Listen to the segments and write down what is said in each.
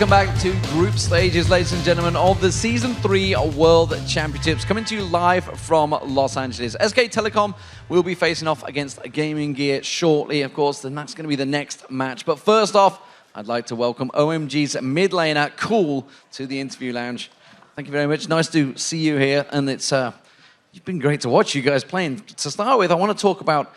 welcome back to group stages, ladies and gentlemen, of the Season 3 World Championships, coming to you live from Los Angeles. SK Telecom will be facing off against Gaming Gear shortly, of course, and that's going to be the next match. But first off, I'd like to welcome OMG's mid laner, Cool, to the interview lounge. Thank you very much. Nice to see you here, and it's been great to watch you guys playing. To start with, I want to talk about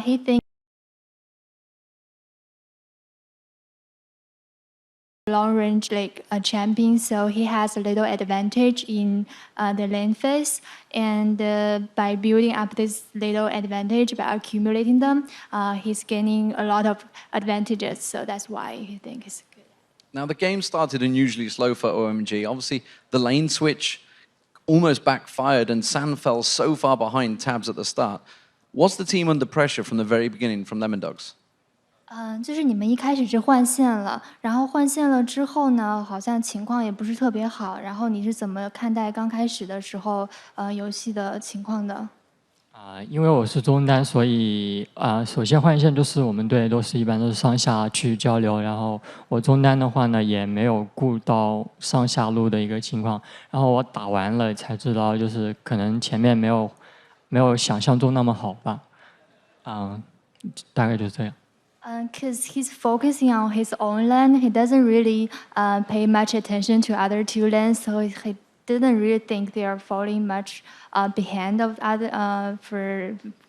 he thinks long range like a champion, so he has a little advantage in the lane phase, and by building up this little advantage, by accumulating them, he's gaining a lot of advantages, so that's why he thinks it's good. now the game started unusually slow for OMG. Obviously, the lane switch almost backfired and San fell so far behind Tabs at the start. Was the team under pressure from the very beginning from Lemon Dogs? 就是你们一开始是换线了，然后换线了之后呢，好像情况也不是特别好。然后你是怎么看待刚开始的时候游戏的情况的？因为我是中单，所以首先换线就是我们队一般都是上下去交流，然后我中单的话呢也没有顾到上下路的一个情况，然后我打完了才知道，就是可能前面没有想象中那么好吧，大概就是这样。Because he's focusing on his own lane, he doesn't really pay much attention to other two lanes, so he didn't really think they are falling much behind of other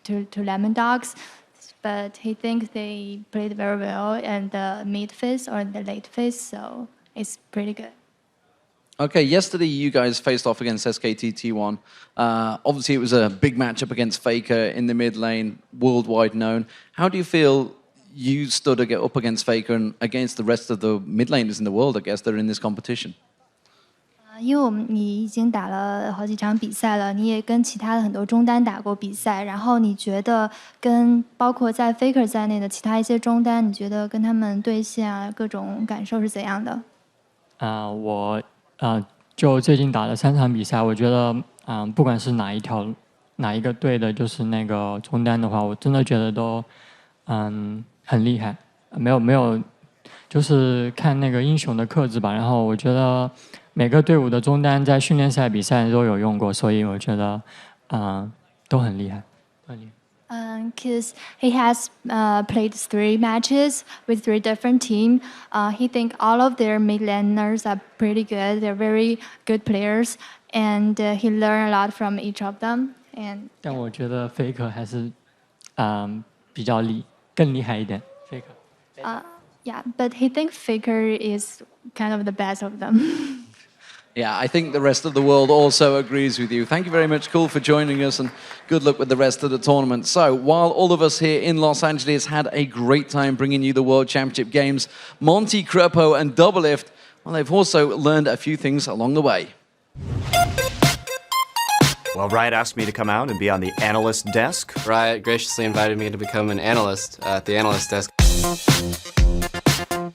to Lemon Dogs, but he thinks they played very well in the mid phase or the late phase, so it's pretty good. Okay, yesterday you guys faced off against SKT T1. Obviously, it was a big matchup against Faker in the mid lane, worldwide known. How do you feel you stood up against Faker and against the rest of the mid laners in the world, I guess, that are in this competition? 因为你已经打了好几场比赛了，你也跟其他的很多中单打过比赛，然后你觉得跟包括在 Faker 在内的其他一些中单，你觉得跟他们对线啊各种感受是怎样的？我就最近打了3场比赛，我觉得不管是哪一个队的，就是那个中单的话，我真的觉得都很厉害，没有，就是看那个英雄的克制吧。然后我觉得每个队伍的中单在训练赛比赛都有用过，所以我觉得都很厉害，很厉害。Because he has played 3 matches with 3 different teams. He think all of their mid laners are pretty good. They're very good players, and he learned a lot from each of them. And 但我觉得 Faker 还是更厉害一点。Faker. Yeah, but he thinks Faker is kind of the best of them. Yeah, I think the rest of the world also agrees with you. Thank you very much, Cool, for joining us, and good luck with the rest of the tournament. So, while all of us here in Los Angeles had a great time bringing you the World Championship games, Monty, Crepo, and Doublelift, well, they've also learned a few things along the way. Well, Riot asked me to come out and be on the analyst desk. Riot graciously invited me to become an analyst at the analyst desk.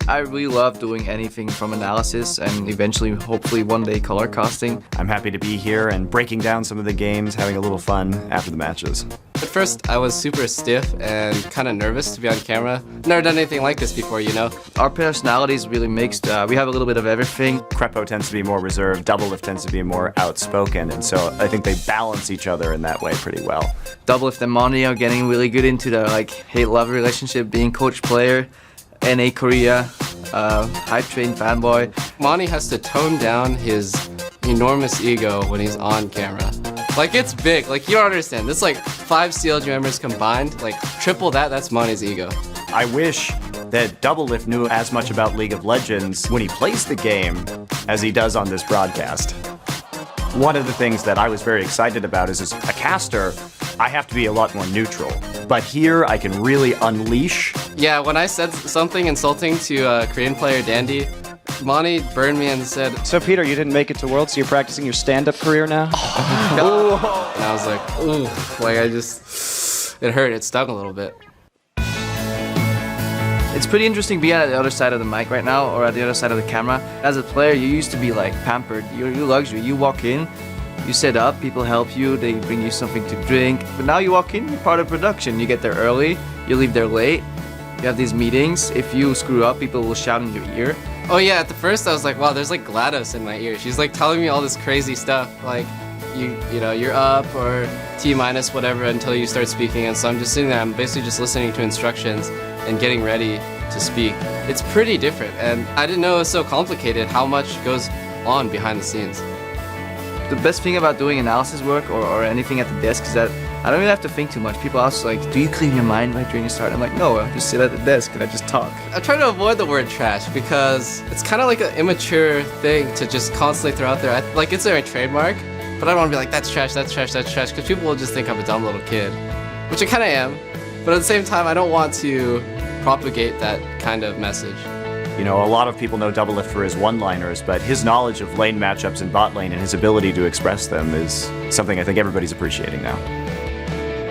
I really love doing anything from analysis and eventually, hopefully, one day color casting. I'm happy to be here and breaking down some of the games, having a little fun after the matches. At first, I was super stiff and kind of nervous to be on camera. Never done anything like this before, you know? Our personalities really mixed. We have a little bit of everything. Crepo tends to be more reserved, Doublelift tends to be more outspoken, and so I think they balance each other in that way pretty well. Doublelift and Monty are getting really good into the hate-love relationship, being coach-player. NA Korea, hype train fanboy. Monty has to tone down his enormous ego when he's on camera. Like, it's big. Like, you don't understand. This is like 5 CLG members combined. Like, triple that, that's Monty's ego. I wish that Doublelift knew as much about League of Legends when he plays the game as he does on this broadcast. One of the things that I was very excited about is as a caster, I have to be a lot more neutral. But here, I can really unleash. Yeah, when I said something insulting to Korean player Dandy, Monty burned me and said, So Peter, you didn't make it to Worlds, so you're practicing your stand-up career now? and I was like, ooh, like it hurt, it stung a little bit. It's pretty interesting being at the other side of the mic right now, or at the other side of the camera. As a player, you used to be like pampered. You're luxury. You walk in, you set up, people help you, they bring you something to drink. But now you walk in, you're part of production. You get there early, you leave there late. You have these meetings. If you screw up, people will shout in your ear. Oh yeah, at the first I was like, wow, there's like GLaDOS in my ear. She's like telling me all this crazy stuff, like you know, you're up or T minus whatever until you start speaking. And so I'm just sitting there, I'm basically just listening to instructions and getting ready to speak. It's pretty different, and I didn't know it was so complicated how much goes on behind the scenes. The best thing about doing analysis work or anything at the desk is that I don't really have to think too much. People ask like, do you clean your mind right during the start? I'm like, no, I just sit at the desk and I just talk. I try to avoid the word trash because it's kind of like an immature thing to just constantly throw out there. Like, it's their trademark, but I don't want to be like, that's trash, that's trash, that's trash, because people will just think I'm a dumb little kid, which I kind of am. But at the same time, I don't want to propagate that kind of message. You know, a lot of people know Doublelift for his one-liners, but his knowledge of lane matchups in bot lane and his ability to express them is something I think everybody's appreciating now.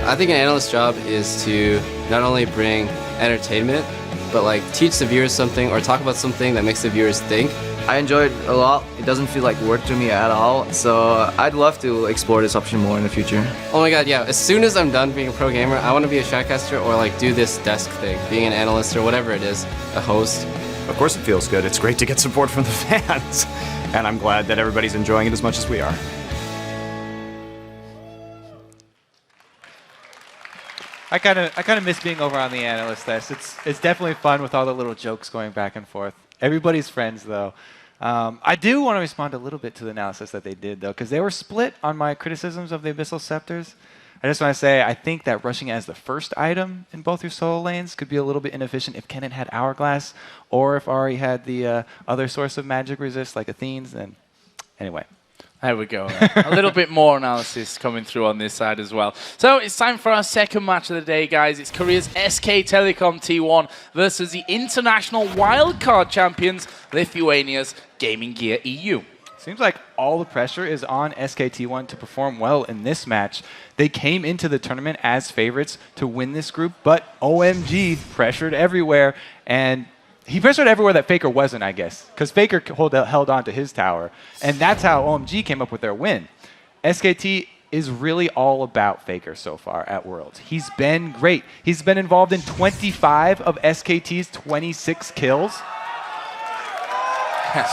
I think an analyst's job is to not only bring entertainment, but like teach the viewers something or talk about something that makes the viewers think. I enjoy it a lot. It doesn't feel like work to me at all. So I'd love to explore this option more in the future. Oh my god, yeah. As soon as I'm done being a pro gamer, I want to be a shoutcaster or like do this desk thing, being an analyst or whatever it is, a host. Of course it feels good. It's great to get support from the fans. And I'm glad that everybody's enjoying it as much as we are. I kind of miss being over on the analyst desk. It's definitely fun with all the little jokes going back and forth. Everybody's friends, though. I do want to respond a little bit to the analysis that they did, though, because they were split on my criticisms of the Abyssal Scepters. I just want to say, I think that rushing as the first item in both your solo lanes could be a little bit inefficient if Kennen had Hourglass, or if Ari had the other source of magic resist, like Athene's. And anyway. There we go. A little bit more analysis coming through on this side as well. So it's time for our second match of the day, guys. It's Korea's SK Telecom T1 versus the international wildcard champions, Lithuania's Gaming Gear EU. Seems like all the pressure is on SKT1 to perform well in this match. They came into the tournament as favorites to win this group, but OMG pressured everywhere, and he pressured everywhere that Faker wasn't, I guess, because Faker held on to his tower, and that's how OMG came up with their win. SKT is really all about Faker so far at Worlds. He's been great. He's been involved in 25 of SKT's 26 kills.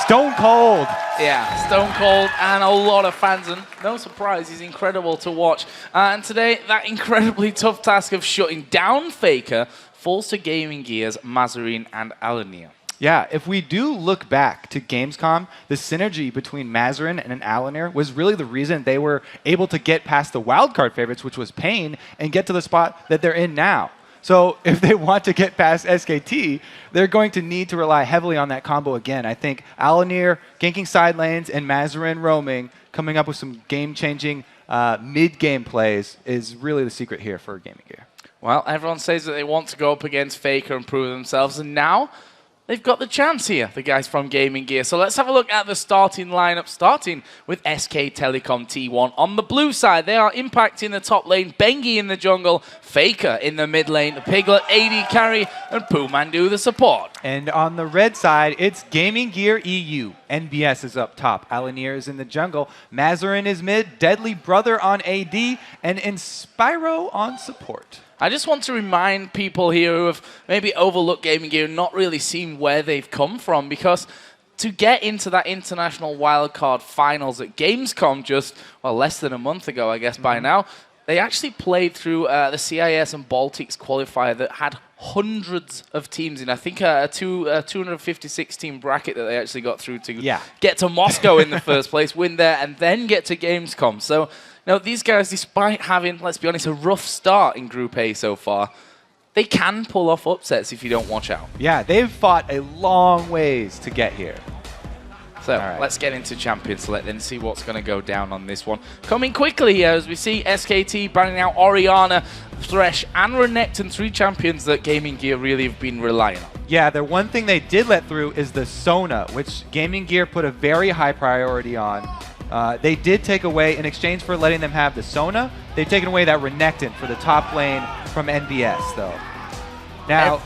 Stone cold. Yeah, stone cold and a lot of fans, and no surprise, he's incredible to watch. And today, that incredibly tough task of shutting down Faker falls to Gaming Gear's Mazarine and Alanir. Yeah, if we do look back to Gamescom, the synergy between Mazarine and Alanir was really the reason they were able to get past the wildcard favorites, which was Pain, and get to the spot that they're in now. So if they want to get past SKT, they're going to need to rely heavily on that combo again. I think Alanir ganking side lanes and Mazarine roaming, coming up with some game-changing mid-game plays is really the secret here for Gaming Gear. Well, everyone says that they want to go up against Faker and prove themselves, and now they've got the chance here, the guys from Gaming Gear. So let's have a look at the starting lineup, starting with SK Telecom T1. On the blue side, they are Impact in the top lane, Bengi in the jungle, Faker in the mid lane, the Piglet AD carry, and Poomandu the support. And on the red side, it's Gaming Gear EU. NBS is up top, Alanir is in the jungle, Mazarine is mid, Deadly Brother on AD, and Inspiro on support. I just want to remind people here who have maybe overlooked Gaming Gear and not really seen where they've come from, because to get into that international wildcard finals at Gamescom just, well, less than a month ago, I guess, by now, they actually played through the CIS and Baltics qualifier that had hundreds of teams in. I think a 256 team bracket that they actually got through to get to Moscow in the first place, win there, and then get to Gamescom. So now these guys, despite having, let's be honest, a rough start in Group A so far, they can pull off upsets if you don't watch out. Yeah, they've fought a long ways to get here. So let's get into Champions Select and see what's going to go down on this one. Coming quickly here as we see SKT banning out Orianna, Thresh, and Renekton, 3 champions that Gaming Gear really have been relying on. Yeah, the one thing they did let through is the Sona, which Gaming Gear put a very high priority on. They did take away, in exchange for letting them have the Sona, they've taken away that Renekton for the top lane from NBS, though. Now...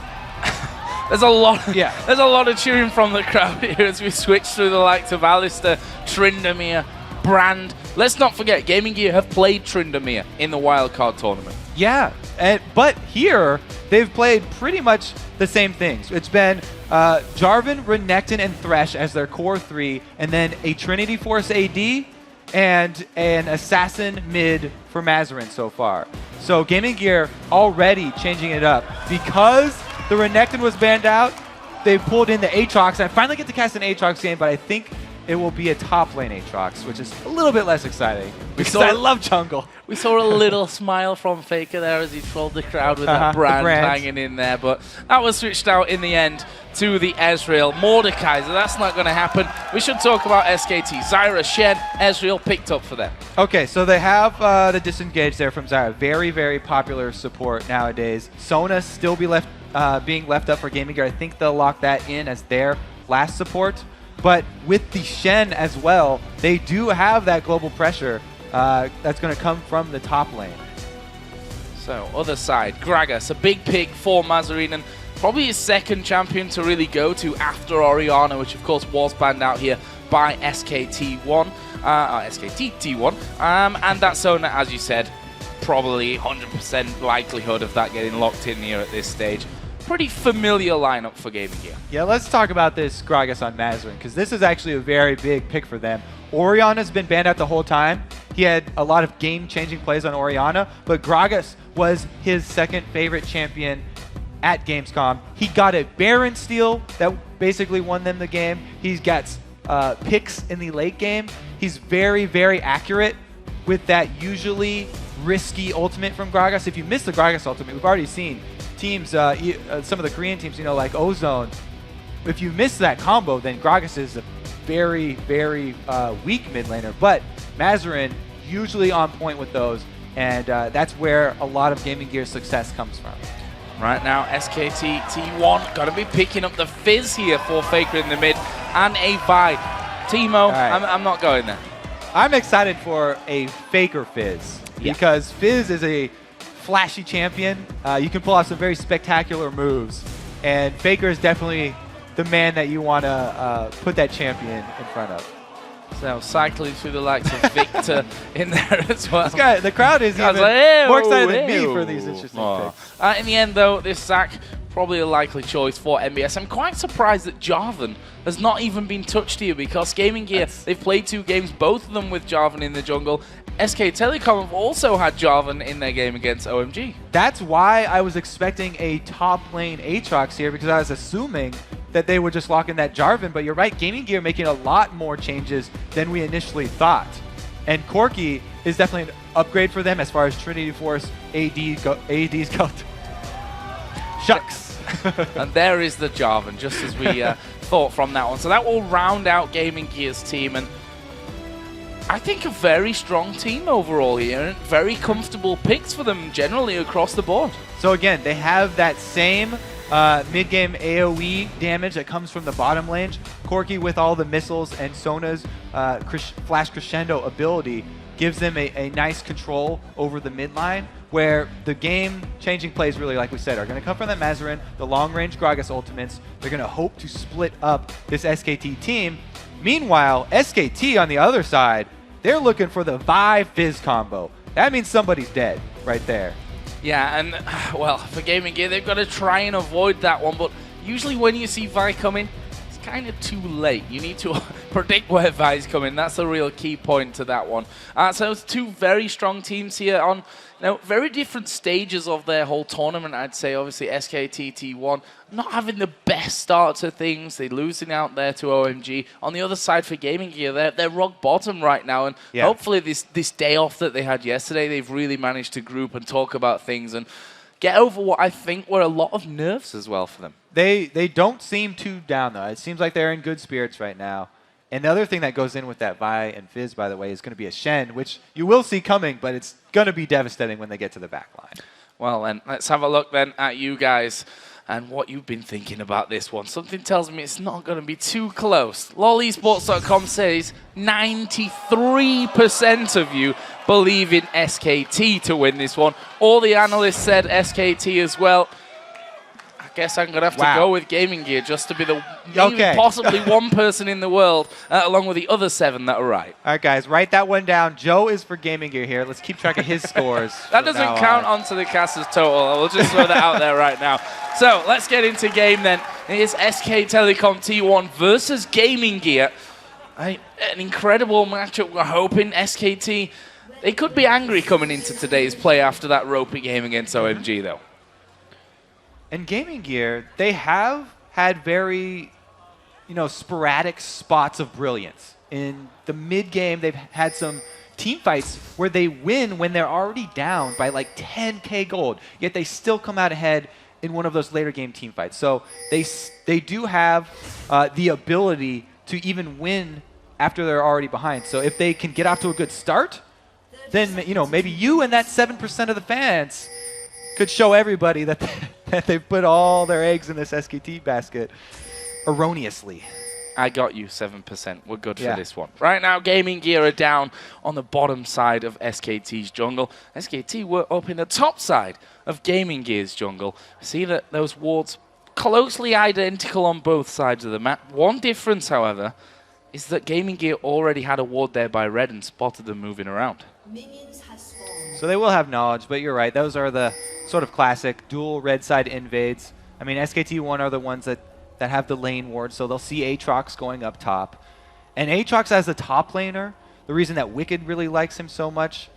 There's a lot of cheering from the crowd here as we switch through the likes of Alistair, Tryndamere, Brand. Let's not forget, Gaming Gear have played Tryndamere in the wildcard tournament. Yeah, but here, they've played pretty much the same things. It's been Jarvan, Renekton, and Thresh as their core 3, and then a Trinity Force AD and an Assassin mid for Mazarin so far. So Gaming Gear already changing it up. Because the Renekton was banned out, they pulled in the Aatrox. I finally get to cast an Aatrox game, but I think it will be a top lane Aatrox, which is a little bit less exciting. Because I love jungle. We saw a little smile from Faker there as he trolled the crowd with that brand hanging in there, but that was switched out in the end to the Ezreal. Mordekaiser, that's not going to happen. We should talk about SKT. Zyra, Shen, Ezreal picked up for them. Okay, so they have the disengage there from Zyra. Very, very popular support nowadays. Sona still being left up for Gaming Gear. I think they'll lock that in as their last support. But with the Shen as well, they do have that global pressure that's going to come from the top lane. So, other side, Gragas, a big pick for Mazarin, and probably his second champion to really go to after Orianna, which of course was banned out here by SKT1, and that Sona, as you said, probably 100% likelihood of that getting locked in here at this stage. Pretty familiar lineup for Gaming Gear. Yeah, let's talk about this Gragas on Mazarin, because this is actually a very big pick for them. Orianna's been banned out the whole time. He had a lot of game-changing plays on Orianna, but Gragas was his second favorite champion at Gamescom. He got a Baron steal that basically won them the game. He's got picks in the late game. He's very, very accurate with that usually risky ultimate from Gragas. If you miss the Gragas ultimate, we've already seen teams, some of the Korean teams, like Ozone, if you miss that combo, then Gragas is a very, very weak mid laner. But Mazarin usually on point with those, and that's where a lot of Gaming Gear's success comes from. Right now, SKT T1 got to be picking up the Fizz here for Faker in the mid and a Vi. Teemo, I'm not going there. I'm excited for a Faker Fizz because Fizz is a flashy champion. You can pull off some very spectacular moves, and Faker is definitely the man that you want to put that champion in front of. So cycling through the likes of Victor in there as well. This guy, the crowd is even more excited than me for these interesting picks. In the end, though, this Zac probably a likely choice for MBS. I'm quite surprised that Jarvan has not even been touched here because Gaming Gear, they've played 2 games, both of them with Jarvan in the jungle. SK Telecom have also had Jarvan in their game against OMG. That's why I was expecting a top lane Aatrox here, because I was assuming that they would just lock in that Jarvan, but you're right, Gaming Gear making a lot more changes than we initially thought. And Corki is definitely an upgrade for them as far as Trinity Force ADs go. Shucks. And there is the Jarvan, just as we thought from that one. So that will round out Gaming Gear's team, and I think a very strong team overall here, and very comfortable picks for them generally across the board. So again, they have that same mid-game AoE damage that comes from the bottom lane. Corki with all the missiles and Sona's Flash Crescendo ability gives them a nice control over the mid line, where the game-changing plays really, like we said, are going to come from the Mazarin, the long-range Gragas ultimates. They're going to hope to split up this SKT team. Meanwhile, SKT on the other side, they're looking for the Vi Fizz combo. That means somebody's dead right there. Yeah, and, well, for Gaming Gear, they've got to try and avoid that one, but usually when you see Vi coming, it's kind of too late. You need to predict where Vi's coming. That's a real key point to that one. So it's two very strong teams here on very different stages of their whole tournament, I'd say. Obviously, SKT T1 not having the best start to things. They're losing out there to OMG. On the other side for Gaming Gear, they're rock bottom right now. And hopefully this day off that they had yesterday, they've really managed to group and talk about things and get over what I think were a lot of nerves as well for them. They don't seem too down, though. It seems like they're in good spirits right now. And the other thing that goes in with that Vi and Fizz, by the way, is going to be a Shen, which you will see coming, but it's going to be devastating when they get to the back line. Well, then, let's have a look then at you guys and what you've been thinking about this one. Something tells me it's not going to be too close. LolEsports.com says 93% of you believe in SKT to win this one. All the analysts said SKT as well. I guess I'm going to have to go with Gaming Gear just to be the possibly one person in the world, along with the other 7 that are right. All right, guys, write that one down. Joe is for Gaming Gear here. Let's keep track of his scores. That doesn't count onto the caster's total. We'll just throw that out there right now. So let's get into game then. It's SK Telecom T1 versus Gaming Gear. An incredible matchup. We're hoping SKT, they could be angry coming into today's play after that ropey game against OMG, though. And Gaming Gear, they have had very, sporadic spots of brilliance. In the mid-game, they've had some team fights where they win when they're already down by like 10k gold, yet they still come out ahead in one of those later game team fights. So they do have the ability to even win after they're already behind. So if they can get off to a good start, then maybe you and that 7% of the fans could show everybody that they've put all their eggs in this SKT basket erroneously. I got you, 7%. We're good for this one. Right now, Gaming Gear are down on the bottom side of SKT's jungle. SKT were up in the top side of Gaming Gear's jungle. See that those wards closely identical on both sides of the map. One difference, however, is that Gaming Gear already had a ward there by red and spotted them moving around. So they will have knowledge, but you're right. Those are the sort of classic dual red side invades. I mean, SKT1 are the ones that have the lane ward, so they'll see Aatrox going up top. And Aatrox as the top laner, the reason that Wicked really likes him so much,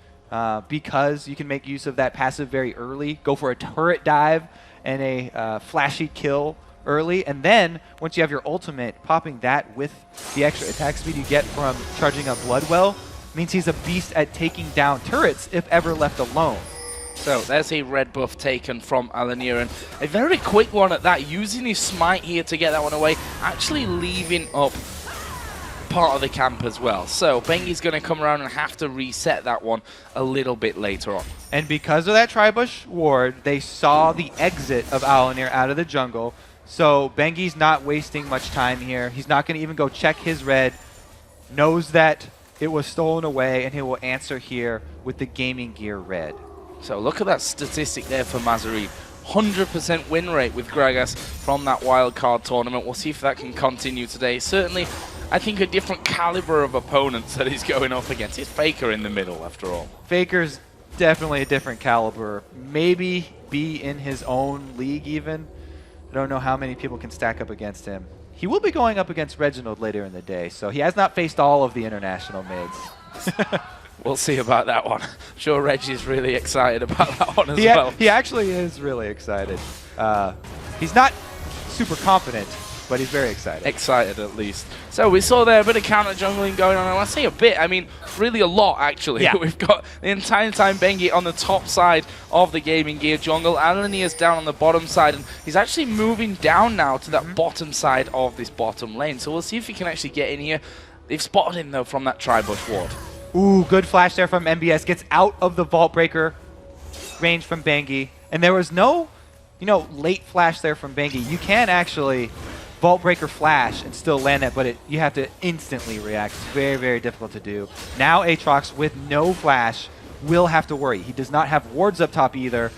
because you can make use of that passive very early, go for a turret dive and a flashy kill early, and then once you have your ultimate, popping that with the extra attack speed you get from charging up Bloodwell means he's a beast at taking down turrets if ever left alone. So there's a red buff taken from Alanir, and a very quick one at that, using his smite here to get that one away, actually leaving up part of the camp as well. So Bengi's going to come around and have to reset that one a little bit later on. And because of that Tribush ward, they saw the exit of Alanir out of the jungle, so Bengi's not wasting much time here. He's not going to even go check his red, knows that it was stolen away, and he will answer here with the Gaming Gear red. So look at that statistic there for Mazari. 100% win rate with Gragas from that wildcard tournament. We'll see if that can continue today. Certainly, I think a different caliber of opponents that he's going up against. It's Faker in the middle, after all. Faker's definitely a different caliber. Maybe be in his own league even. I don't know how many people can stack up against him. He will be going up against Reginald later in the day, so he has not faced all of the international mids. We'll see about that one. I'm sure Reggie's really excited about that one as well. He actually is really excited. He's not super confident, but he's very excited. Excited, at least. So we saw there a bit of counter-jungling going on. And I say a bit, I mean really a lot, actually. Yeah. We've got the entire time Bengi on the top side of the Gaming Gear jungle. Alanir's down on the bottom side, and he's actually moving down now to that bottom side of this bottom lane. So we'll see if he can actually get in here. They've spotted him, though, from that Tribush ward. Ooh, good flash there from MBS. Gets out of the Vault Breaker range from Bengi. And there was no, late flash there from Bengi. You can actually Vault Breaker flash and still land that, but you have to instantly react. It's very, very difficult to do. Now Aatrox with no flash will have to worry. He does not have wards up top either.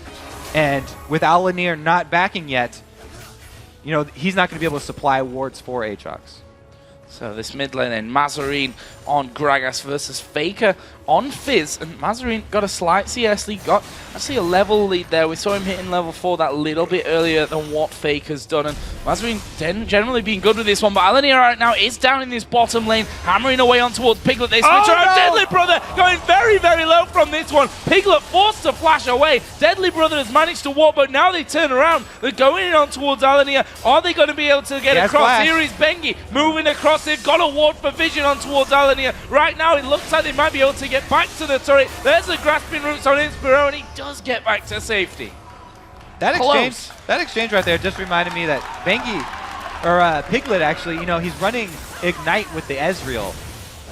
And with Alanir not backing yet, he's not going to be able to supply wards for Aatrox. So this mid lane then, Mazarine on Gragas versus Faker on Fizz, and Mazarine got a slight CS lead, got actually a level lead there. We saw him hitting level 4 that little bit earlier than what Faker's done, and Mazarine generally being good with this one, but Alanir right now is down in this bottom lane, hammering away on towards Piglet. They switch around. No! Deadly Brother going very, very low from this one. Piglet forced to flash away. Deadly Brother has managed to walk, but now they turn around. They're going in on towards Alanir. Are they going to be able to get across? Flash. Here is Bengi moving across. They've got a ward for Vision on towards Alanir. Right now, it looks like they might be able to get back to the turret. There's the grasping roots on Inspiro, and he does get back to safety. That exchange right there just reminded me that Bengi, or Piglet actually, he's running Ignite with the Ezreal.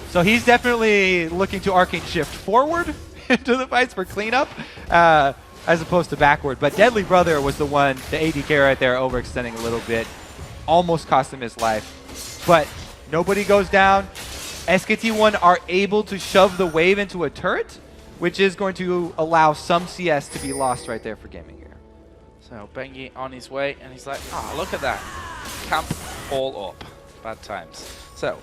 So he's definitely looking to Arcane Shift forward into the fights for cleanup, as opposed to backward. But Deadly Brother was the one, the ADK right there, overextending a little bit. Almost cost him his life. But nobody goes down. SKT1 are able to shove the wave into a turret, which is going to allow some CS to be lost right there for Gaming Gear. So Bengi on his way, and he's like, look at that. Camp all up. Bad times. So,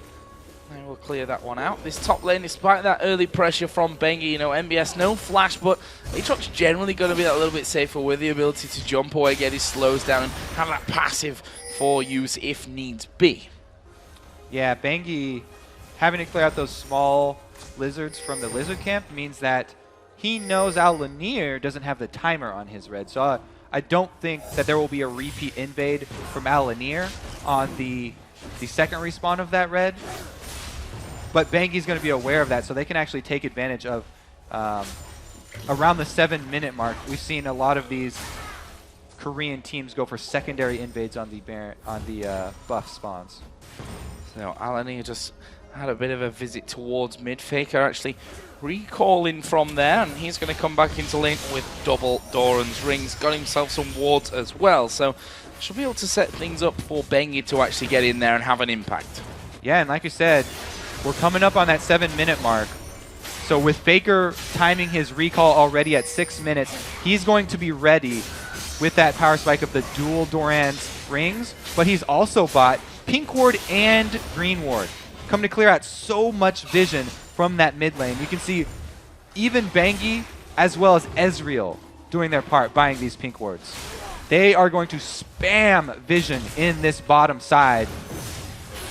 they will clear that one out. This top lane, despite that early pressure from Bengi, MBS, no flash, but Aatrox's generally going to be that little bit safer with the ability to jump away, get his slows down, and have that passive for use if needs be. Yeah, Bengi having to clear out those small lizards from the lizard camp means that he knows Alanir doesn't have the timer on his red. So I don't think that there will be a repeat invade from Alanir on the second respawn of that red. But Bengi's going to be aware of that, so they can actually take advantage of around the 7-minute mark. We've seen a lot of these Korean teams go for secondary invades on the buff spawns. So Alanir just had a bit of a visit towards mid. Faker actually recalling from there, and he's going to come back into lane with double Doran's rings. Got himself some wards as well, so should be able to set things up for Bengi to actually get in there and have an impact. Yeah, and like you said, we're coming up on that 7-minute mark. So with Faker timing his recall already at 6 minutes, he's going to be ready with that power spike of the dual Doran's rings, but he's also bought pink ward and green ward. Come to clear out so much vision from that mid lane. You can see even Bengi as well as Ezreal doing their part buying these pink wards. They are going to spam vision in this bottom side,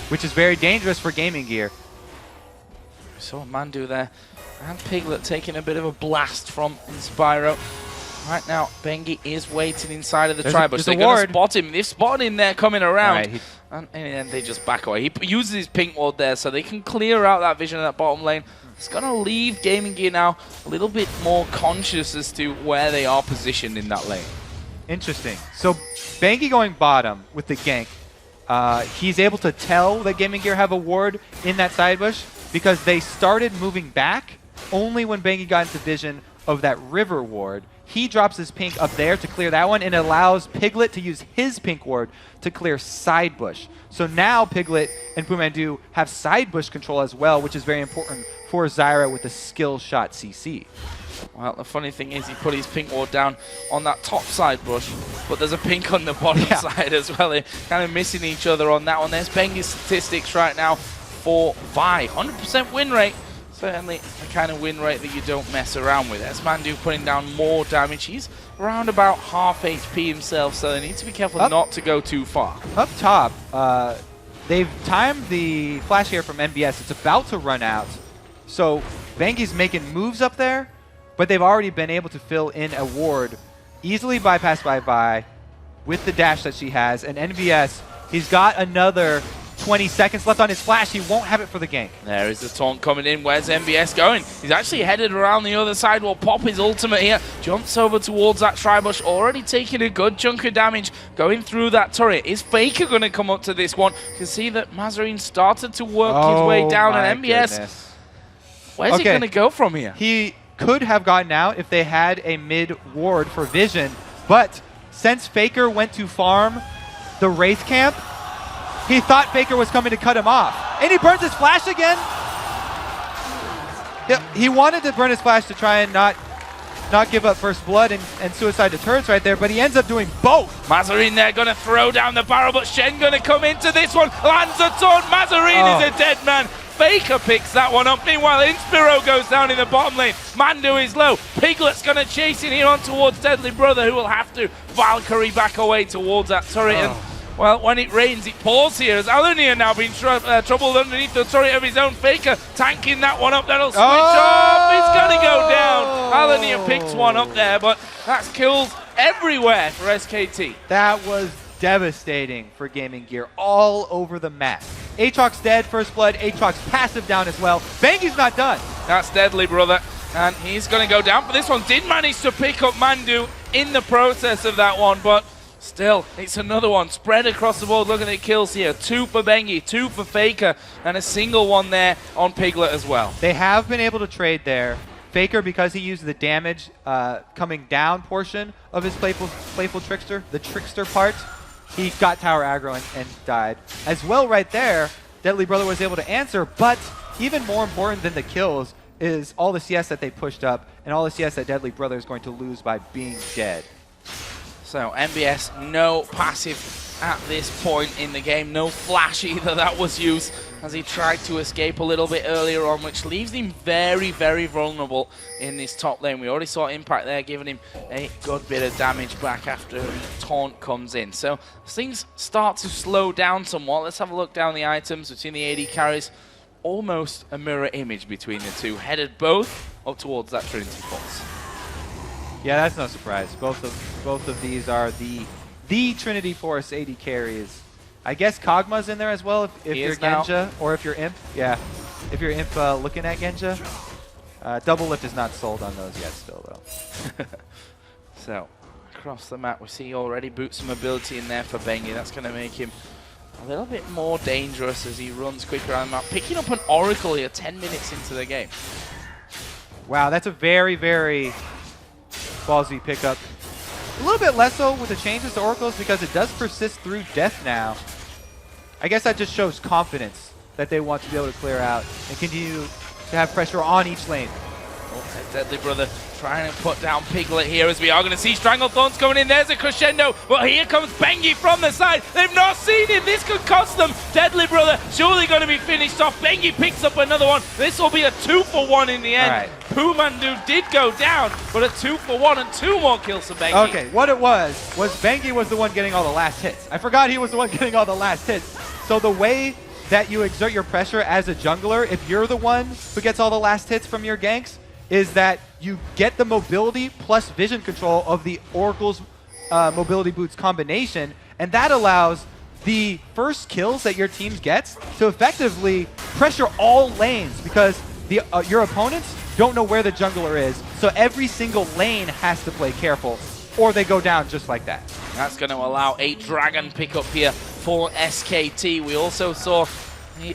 which is very dangerous for Gaming Gear. We saw Mandu there, and Piglet taking a bit of a blast from Inspiro. Right now, Bengi is waiting inside of the tri-bush. They're going to spot him. They've spotted him there coming around. Right, and then they just back away. He uses his pink ward there so they can clear out that vision in that bottom lane. It's going to leave Gaming Gear now a little bit more conscious as to where they are positioned in that lane. Interesting. So Bengi going bottom with the gank. He's able to tell that Gaming Gear have a ward in that side bush because they started moving back only when Bengi got into vision of that river ward. He drops his pink up there to clear that one and allows Piglet to use his pink ward to clear side bush. So now Piglet and Pumandu have side bush control as well, which is very important for Zyra with the skill shot CC. Well, the funny thing is he put his pink ward down on that top side bush, but there's a pink on the bottom side as well. They're kind of missing each other on that one. There's Bengi's statistics right now for Vi. 100% win rate. Certainly the kind of win rate that you don't mess around with. As Mandu putting down more damage. He's around about half HP himself, so they need to be careful not to go too far. Up top, they've timed the flash here from MBS. It's about to run out. So Bengi's making moves up there, but they've already been able to fill in a ward easily bypassed by Vi with the dash that she has. And NBS, he's got another 20 seconds left on his flash. He won't have it for the gank. There is the taunt coming in. Where's MBS going? He's actually headed around the other side. Will pop his ultimate here. Jumps over towards that tri-bush. Already taking a good chunk of damage going through that turret. Is Faker going to come up to this one? You can see that Mazarine started to work his way down. And MBS, where's he going to go from here? He could have gotten out if they had a mid ward for vision. But since Faker went to farm the Wraith camp, he thought Faker was coming to cut him off. And he burns his flash again. He wanted to burn his flash to try and not not give up first blood and suicide to turrets right there, but he ends up doing both. Mazarine there going to throw down the barrel, but Shen going to come into this one. Lands a taunt. Mazarine is a dead man. Faker picks that one up. Meanwhile, Inspiro goes down in the bottom lane. Mando is low. Piglet's going to chase in here on towards Deadly Brother, who will have to Valkyrie back away towards that turret. And, well, when it rains, it pours here. As Alania now being troubled underneath the turret of his own. Faker tanking that one up. That'll switch off. It's going to go down. Alania picks one up there, but that's kills everywhere for SKT. That was devastating for Gaming Gear all over the map. Aatrox dead, first blood. Aatrox passive down as well. Bangy's not done. That's Deadly Brother, and he's going to go down for this one. Did manage to pick up Mandu in the process of that one, but still, it's another one spread across the board. Looking at kills here. 2 for Bengi, 2 for Faker, and a single one there on Piglet as well. They have been able to trade there. Faker, because he used the damage coming down portion of his playful trickster, the trickster part, he got tower aggro and died. As well right there, Deadly Brother was able to answer, but even more important than the kills is all the CS that they pushed up and all the CS that Deadly Brother is going to lose by being dead. So MBS, no passive at this point in the game. No flash either that was used as he tried to escape a little bit earlier on, which leaves him very, very vulnerable in this top lane. We already saw Impact there giving him a good bit of damage back after the taunt comes in. So things start to slow down somewhat. Let's have a look down the items between the AD carries. Almost a mirror image between the two, headed both up towards that Trinity Force. Yeah, that's no surprise. Both of these are the Trinity Force AD carries. I guess Kog'Maw's in there as well if you're Genja or if you're Imp. Yeah, if you're Imp looking at Genja. Double Lift is not sold on those yet still, though. So, across the map, we see already boots some ability in there for Bengi. That's going to make him a little bit more dangerous as he runs quicker around the map. Picking up an Oracle here 10 minutes into the game. Wow, that's a very, very ballsy pickup. A little bit less so with the changes to Oracles because it does persist through death now. I guess that just shows confidence that they want to be able to clear out and continue to have pressure on each lane. Oh, Deadly Brother trying to put down Piglet here as we are going to see Stranglethorns coming in. There's a crescendo. Well, here comes Bengi from the side. They've not seen it. This could cost them. Deadly Brother surely going to be finished off. Bengi picks up another one. This will be a 2-for-1 in the end. Right. Pumandu did go down, but a 2-for-1 and 2 more kills for Bengi. Okay, what it was Bengi was the one getting all the last hits. I forgot he was the one getting all the last hits. So the way that you exert your pressure as a jungler, if you're the one who gets all the last hits from your ganks, is that you get the mobility plus vision control of the Oracle's mobility boots combination, and that allows the first kills that your team gets to effectively pressure all lanes because your opponents don't know where the jungler is, so every single lane has to play careful, or they go down just like that. That's going to allow a Dragon pickup here for SKT. We also saw a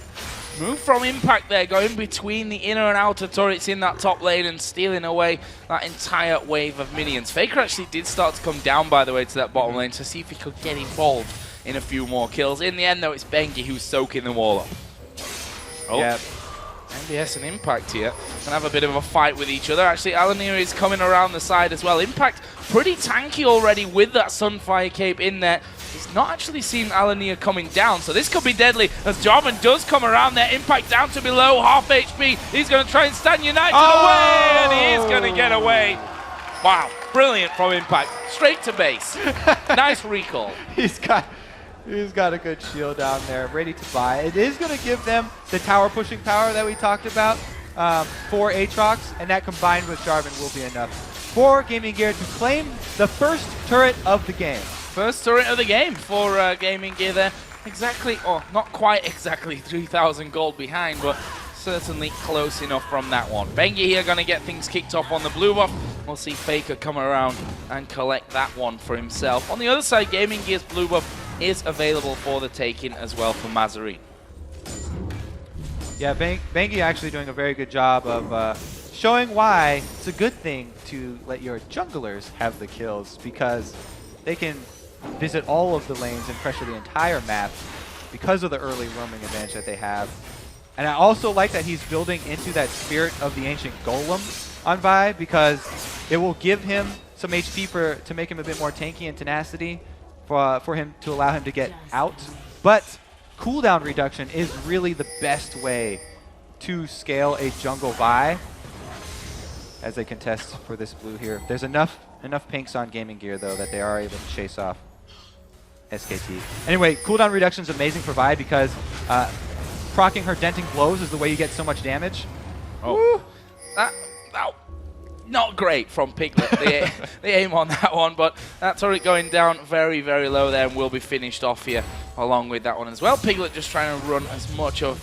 move from Impact there, going between the inner and outer turrets in that top lane and stealing away that entire wave of minions. Faker actually did start to come down, by the way, to that bottom lane to see if he could get involved in a few more kills. In the end, though, it's Bengi who's soaking the wall up. Oh, yeah. MBS and Impact here can have a bit of a fight with each other. Actually, Alanir is coming around the side as well. Impact pretty tanky already with that Sunfire Cape in there. He's not actually seen Alanir coming down, so this could be deadly as Jarvan does come around there. Impact down to below half HP. He's going to try and stand United away, and he is going to get away. Wow, brilliant from Impact. Straight to base. Nice recall. He's got a good shield down there, ready to buy. It is going to give them the tower pushing power that we talked about for Aatrox, and that combined with Jarvan will be enough for Gaming Gear to claim the first turret of the game. First turret of the game for Gaming Gear there. Exactly, or not quite exactly 3,000 gold behind, but certainly close enough from that one. Bengi here going to get things kicked off on the blue buff. We'll see Faker come around and collect that one for himself. On the other side, Gaming Gear's blue buff is available for the taking as well for Mazarine. Yeah, Bengi actually doing a very good job of showing why it's a good thing to let your junglers have the kills, because they can visit all of the lanes and pressure the entire map because of the early roaming advantage that they have. And I also like that he's building into that spirit of the ancient golem on Vi, because It will give him some HP to make him a bit more tanky and tenacity for him to allow him to get out. But cooldown reduction is really the best way to scale a jungle Vi as they contest for this blue here. There's enough pinks on Gaming Gear though that they are able to chase off SKT. Anyway, cooldown reduction is amazing for Vi because proccing her denting blows is the way you get so much damage. Oh, that not great from Piglet. The aim on that one, but that turret going down very, very low there and will be finished off here along with that one as well. Piglet just trying to run as much of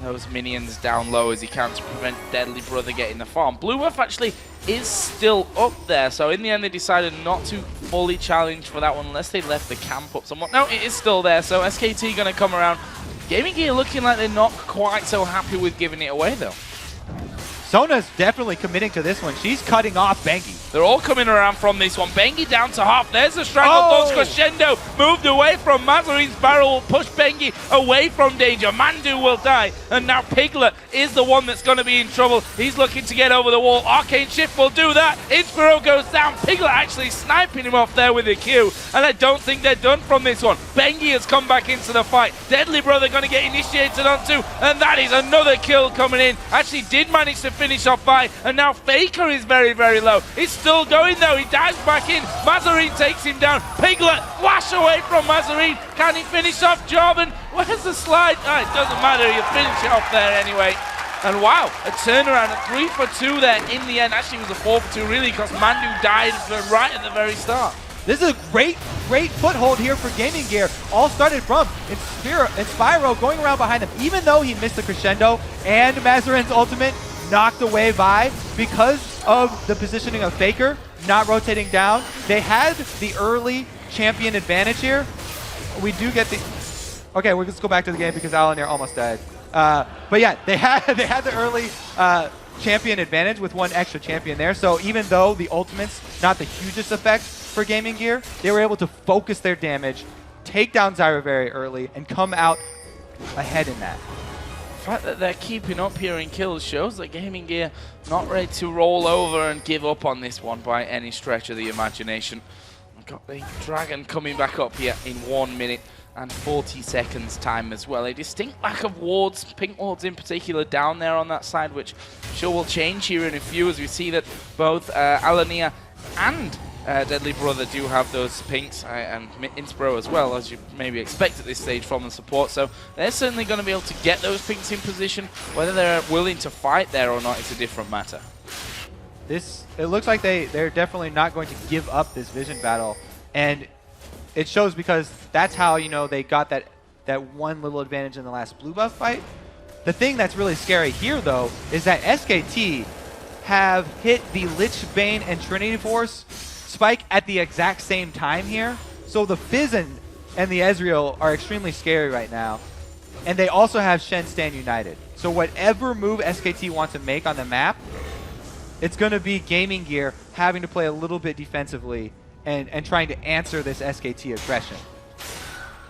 those minions down low as he can to prevent Deadly Brother getting the farm. Blue Buff actually is still up there, so in the end they decided not to fully challenge for that one unless they left the camp up somewhat. No, it is still there, so SKT going to come around. Gaming Gear looking like they're not quite so happy with giving it away though. Sona's definitely committing to this one. She's cutting off Bengi. They're all coming around from this one. Bengi down to half. There's the Stranglethorns. Crescendo moved away from Mazarine's barrel. Will push Bengi away from danger. Mandu will die. And now Piglet is the one that's going to be in trouble. He's looking to get over the wall. Arcane Shift will do that. Inspiro goes down. Piglet actually sniping him off there with a Q. And I don't think they're done from this one. Bengi has come back into the fight. Deadly Brother going to get initiated onto. And that is another kill coming in. Actually did manage to finish off by. And now Faker is very, very low. It's still going though. He dives back in. Mazarine takes him down. Piglet flash away from Mazarine. Can he finish off Jarvan? Where's the slide? Oh, it doesn't matter. He'll finish it off there anyway. And wow, a turnaround, a 3 for 2 there in the end. Actually, it was a 4 for 2 really because Mandu died right at the very start. This is a great foothold here for Gaming Gear. All started from Inspiro going around behind them. Even though he missed the Crescendo and Mazarine's ultimate knocked away by because of the positioning of Faker not rotating down. They had the early champion advantage here. We do get the... Okay, let's go back to the game because Alan there almost died. But yeah, they had the early champion advantage with one extra champion there. So even though the ultimate's not the hugest effect for Gaming Gear, they were able to focus their damage, take down Zyra very early, and come out ahead in that. The fact that they're keeping up here in kills shows that Gaming Gear not ready to roll over and give up on this one by any stretch of the imagination. We've got the Dragon coming back up here in 1 minute and 40 seconds time as well. A distinct lack of wards, pink wards in particular, down there on that side, which I'm sure will change here in a few as we see that both Alania and Deadly Brother do have those pinks, and Inspiro as well, as you maybe expect at this stage from the support. So they're certainly going to be able to get those pinks in position. Whether they're willing to fight there or not is a different matter. It looks like they're definitely not going to give up this vision battle. And it shows because that's how, you know, they got that one little advantage in the last blue buff fight. The thing that's really scary here, though, is that SKT have hit the Lich Bane and Trinity Force spike at the exact same time here. So the Fizz and the Ezreal are extremely scary right now. And they also have Shen stand united. So whatever move SKT wants to make on the map, it's going to be Gaming Gear having to play a little bit defensively and trying to answer this SKT aggression.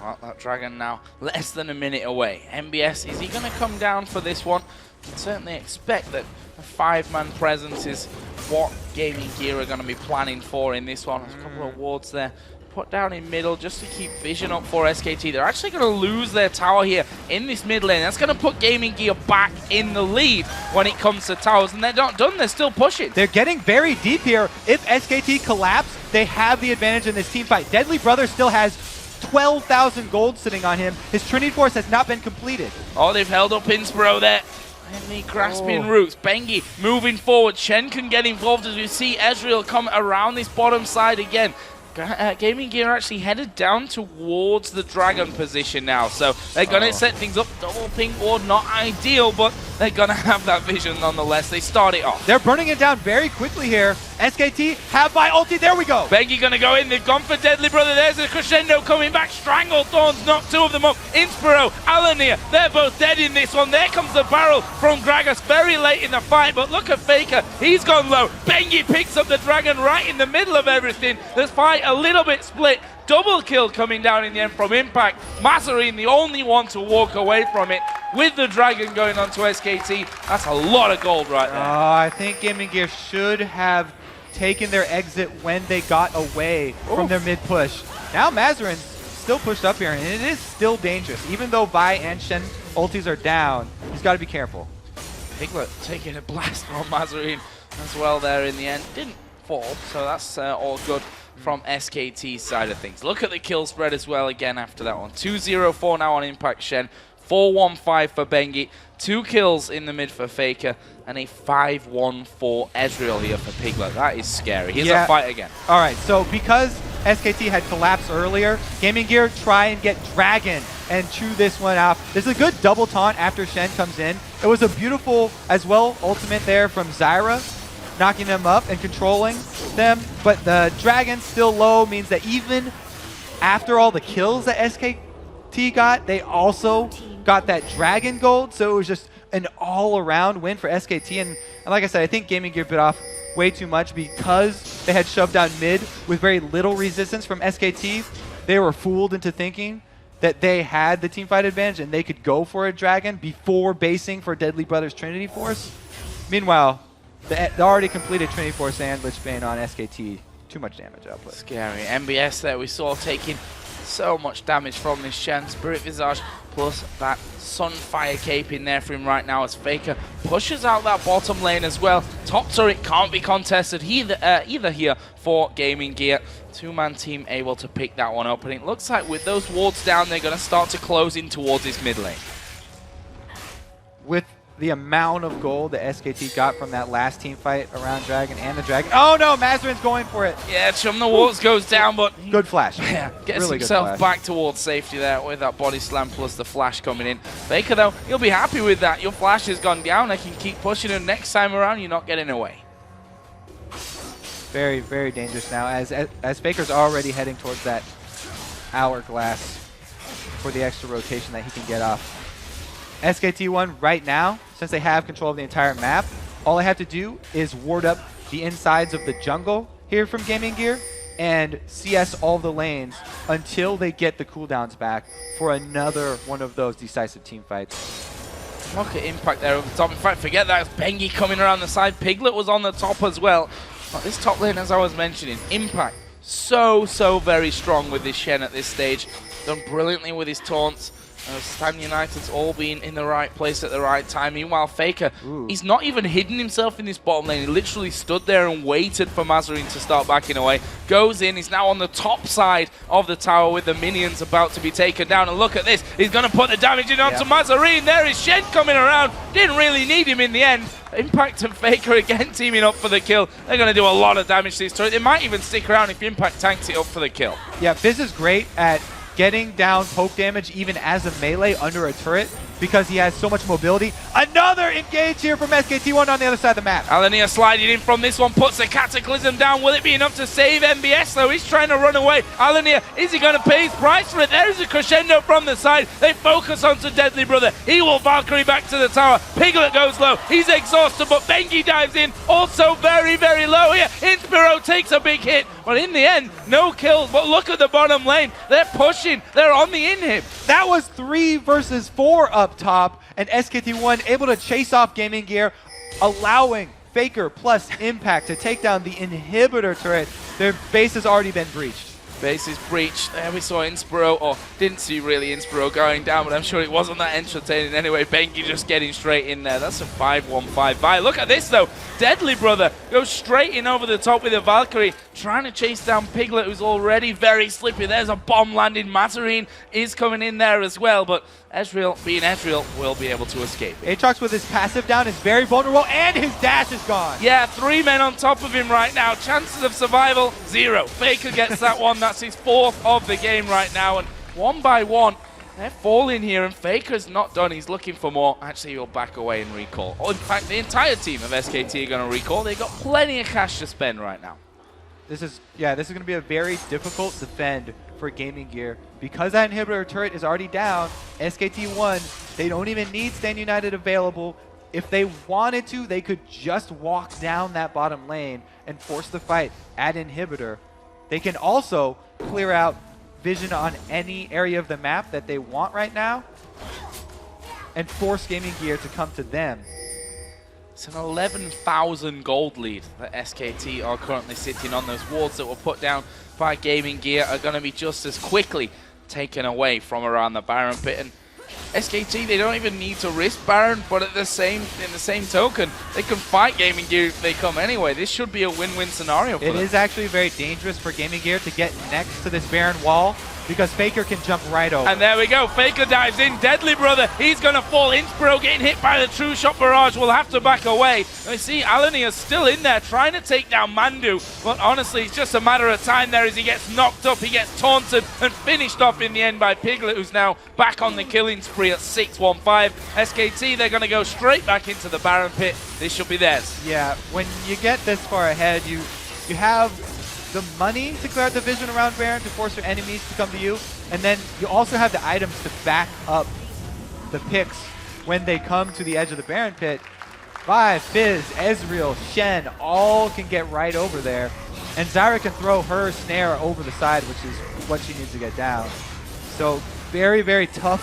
Well, that Dragon now less than a minute away. MBS, is he going to come down for this one? You can certainly expect that a 5-man presence is what Gaming Gear are going to be planning for in this one. There's a couple of wards there put down in middle just to keep vision up for SKT. They're actually going to lose their tower here in this mid lane. That's going to put Gaming Gear back in the lead when it comes to towers, and they're not done. They're still pushing. They're getting very deep here. If SKT collapse, they have the advantage in this team fight. Deadly Brother still has 12,000 gold sitting on him. His Trinity Force has not been completed. Oh, they've held up Inspiro there. And the grasping roots. Bengi moving forward. Shen can get involved as we see Ezreal come around this bottom side again. Gaming Gear actually headed down towards the Dragon position now. So they're going to set things up. Double pink ward, not ideal, but they're going to have that vision nonetheless. They start it off. They're burning it down very quickly here. SKT have my ulti. There we go. Bengi going to go in. They've gone for Deadly Brother. There's the Crescendo coming back. Stranglethorns knock 2 of them up. Inspiro, Alania, they're both dead in this one. There comes the barrel from Gragas very late in the fight, but look at Faker. He's gone low. Bengi picks up the Dragon right in the middle of everything. This fight a little bit split. Double kill coming down in the end from Impact. Mazarine the only one to walk away from it with the Dragon going on to SKT. That's a lot of gold right there. I think Gaming Gear should have taken their exit when they got away from their mid push. Now Mazarin's still pushed up here, and it is still dangerous. Even though Vi and Shen ultis are down, he's got to be careful. Piglet taking a blast from Mazarin as well there in the end. Didn't fall, so that's all good from SKT's side of things. Look at the kill spread as well again after that one. 2-0-4 now on Impact Shen. 4-1-5 for Bengi. 2 kills in the mid for Faker. And a 5-1 for Ezreal here for Piglet. That is scary. Here's a fight again. All right, so because SKT had collapsed earlier, Gaming Gear try and get Dragon and chew this one out. There's a good double taunt after Shen comes in. It was a beautiful, as well, ultimate there from Zyra, knocking them up and controlling them. But the Dragon still low means that even after all the kills that SKT got, they also got that Dragon gold. So it was just an all-around win for SKT. And like I said, I think Gaming Gear bit off way too much because they had shoved down mid with very little resistance from SKT. They were fooled into thinking that they had the teamfight advantage and they could go for a Dragon before basing for Deadly Brothers Trinity Force. Meanwhile, the already completed Trinity Force and Lich Bane on SKT. Too much damage output. Scary. MBS there we saw taking so much damage from this Shen. Spirit Visage plus that Sunfire Cape in there for him right now as Faker pushes out that bottom lane as well. Top turret can't be contested either here for Gaming Gear. 2-man team able to pick that one up, and it looks like with those wards down, they're going to start to close in towards this mid lane. With the amount of gold that SKT got from that last team fight around Dragon and the Dragon. Oh no, Mazarin's going for it. Yeah, Chum the Wards goes down, but good flash. Yeah, gets really himself back towards safety there with that body slam plus the flash coming in. Faker though, you'll be happy with that. Your flash has gone down. I can keep pushing it. Next time around, you're not getting away. Very, very dangerous now as Faker's already heading towards that hourglass for the extra rotation that he can get off. SKT1 right now, since they have control of the entire map, all they have to do is ward up the insides of the jungle here from Gaming Gear and CS all the lanes until they get the cooldowns back for another one of those decisive team fights. Look at Impact there over the top. In fact, forget that. It's Bengi coming around the side. Piglet was on the top as well. But this top lane, as I was mentioning, Impact so very strong with this Shen at this stage. Done brilliantly with his taunts. Stan United's all been in the right place at the right time. Meanwhile, Faker, he's not even hidden himself in this bottom lane. He literally stood there and waited for Mazarin to start backing away. Goes in, he's now on the top side of the tower with the minions about to be taken down. And look at this, he's going to put the damage in onto Mazarin. There is Shen coming around. Didn't really need him in the end. Impact and Faker again teaming up for the kill. They're going to do a lot of damage to this turret. They might even stick around if Impact tanks it up for the kill. Yeah, Fizz is great at getting down poke damage even as a melee under a turret because he has so much mobility. Another engage here from SKT1 on the other side of the map. Alania sliding in from this one, puts a Cataclysm down. Will it be enough to save MBS though? He's trying to run away. Alania, is he going to pay his price for it? There's a crescendo from the side. They focus onto Deadly Brother. He will Valkyrie back to the tower. Piglet goes low. He's exhausted, but Bengi dives in. Also very low here. Inspiro takes a big hit, but in the end, no kills. But look at the bottom lane. They're pushing. They're on the inhib. That was 3 versus 4 up top, and SKT1 able to chase off Gaming Gear, allowing Faker plus Impact to take down the inhibitor turret. Their base has already been breached. Base is breached. There we saw Inspiro, or didn't see really Inspiro going down, but I'm sure it wasn't that entertaining anyway. Bengi just getting straight in there. That's a 5-1-5 buy. Look at this though. Deadly Brother goes straight in over the top with a Valkyrie, trying to chase down Piglet, who's already very slippy. There's a bomb landing. Mazarin is coming in there as well, but Ezreal, being Ezreal, will be able to escape. Aatrox with his passive down is very vulnerable, and his dash is gone. Yeah, 3 men on top of him right now. Chances of survival, 0. Faker gets that one. That's his 4th of the game right now, and one by one, they're falling here, and Faker's not done. He's looking for more. Actually, he'll back away and recall. Oh, in fact, the entire team of SKT are going to recall. They've got plenty of cash to spend right now. This is going to be a very difficult defend for Gaming Gear. Because that inhibitor turret is already down, SKT1, they don't even need Stan United available. If they wanted to, they could just walk down that bottom lane and force the fight at inhibitor. They can also clear out vision on any area of the map that they want right now and force Gaming Gear to come to them. It's an 11,000 gold lead that SKT are currently sitting on. Those wards that were put down by Gaming Gear are going to be just as quickly taken away from around the Baron pit. And SKT, they don't even need to risk Baron, but in the same token, they can fight Gaming Gear if they come anyway. This should be a win-win scenario for them. It is actually very dangerous for Gaming Gear to get next to this Baron wall, because Faker can jump right over. And there we go, Faker dives in, Deadly Brother, he's gonna fall. Inspiro getting hit by the True Shot Barrage, will have to back away. And we see Alania still in there trying to take down Mandu, but honestly it's just a matter of time there as he gets knocked up, he gets taunted and finished off in the end by Piglet, who's now back on the killing spree at 6-1-5. SKT, they're gonna go straight back into the Baron pit. This should be theirs. Yeah, when you get this far ahead, you have the money to clear out the vision around Baron to force your enemies to come to you, and then you also have the items to back up the picks when they come to the edge of the Baron pit. Vi, Fizz, Ezreal, Shen, all can get right over there, and Zyra can throw her snare over the side, which is what she needs to get down. So very, very tough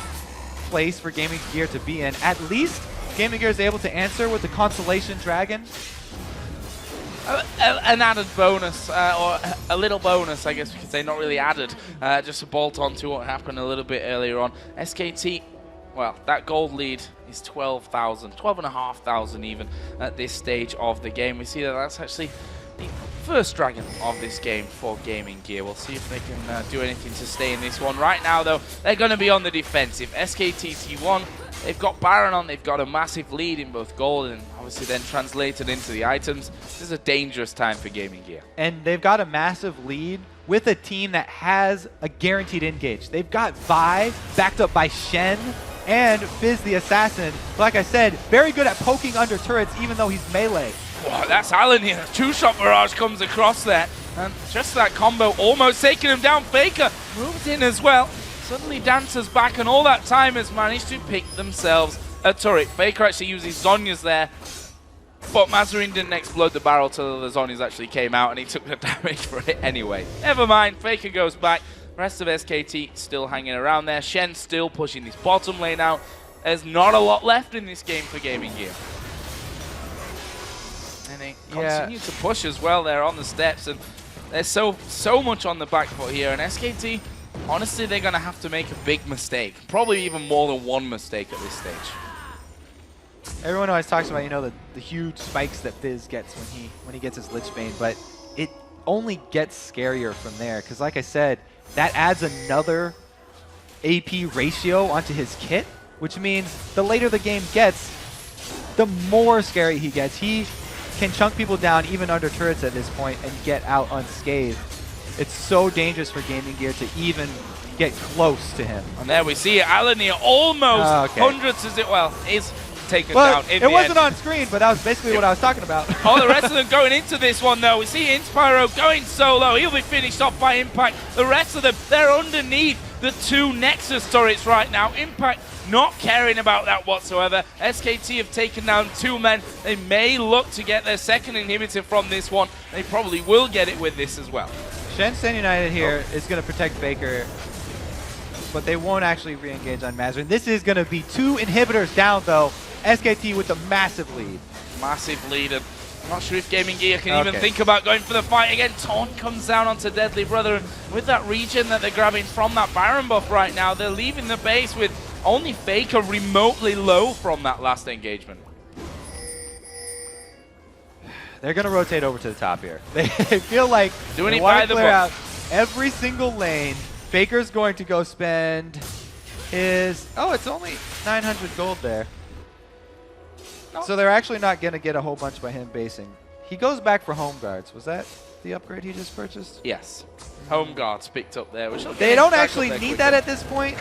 place for Gaming Gear to be in. At least Gaming Gear is able to answer with the Constellation Dragon. An added bonus, or a little bonus, I guess we could say, not really added, just to bolt on to what happened a little bit earlier on. SKT, well, that gold lead is 12,000, 12,500 even at this stage of the game. We see that that's actually the first dragon of this game for Gaming Gear. We'll see if they can do anything to stay in this one. Right now, though, they're going to be on the defensive. SKT T1, they've got Baron on, they've got a massive lead in both gold and obviously then translated into the items. This is a dangerous time for Gaming Gear. And they've got a massive lead with a team that has a guaranteed engage. They've got Vi backed up by Shen and Fizz the Assassin. Like I said, very good at poking under turrets even though he's melee. Wow, that's Allen here. Two-shot barrage comes across there. And just that combo almost taking him down. Faker moves in as well. Suddenly dances back, and all that time has managed to pick themselves a turret. Faker actually uses Zhonya's there, but Mazarin didn't explode the barrel till the Zhonya's actually came out, and he took the damage for it anyway. Never mind, Faker goes back. Rest of SKT still hanging around there. Shen still pushing this bottom lane out. There's not a lot left in this game for Gaming Gear. And they continue to push as well there on the steps, and there's so much on the back foot here, and SKT, honestly, they're going to have to make a big mistake. Probably even more than one mistake at this stage. Everyone always talks about, you know, the huge spikes that Fizz gets when he gets his Lich Bane, but it only gets scarier from there, because like I said, that adds another AP ratio onto his kit, which means the later the game gets, the more scary he gets. He can chunk people down even under turrets at this point and get out unscathed. It's so dangerous for Gaming Gear to even get close to him. And there we see it, Alania almost hundreds as it, well, is taken down in it wasn't on screen, but that was basically what I was talking about. All the rest of them going into this one, though. We see Inspiro going solo. He'll be finished off by Impact. The rest of them, they're underneath the two Nexus turrets right now. Impact not caring about that whatsoever. SKT have taken down two men. They may look to get their second inhibitor from this one. They probably will get it with this as well. Shen United here is going to protect Faker, but they won't actually re-engage on Mazarin. This is going to be two inhibitors down, though. SKT with a massive lead. Massive lead. And I'm not sure if Gaming Gear can even think about going for the fight again. Taunt comes down onto Deadly Brother. And with that regen that they're grabbing from that Baron buff right now, they're leaving the base with only Faker remotely low from that last engagement. They're going to rotate over to the top here. They feel like doing they it want by to the clear book. out every single lane. Faker's going to go spend his... Oh, it's only 900 gold there. So they're actually not going to get a whole bunch by him basing. He goes back for Home Guards. Was that the upgrade he just purchased? Yes. Home Guards picked up there. Which they don't actually need that at this point.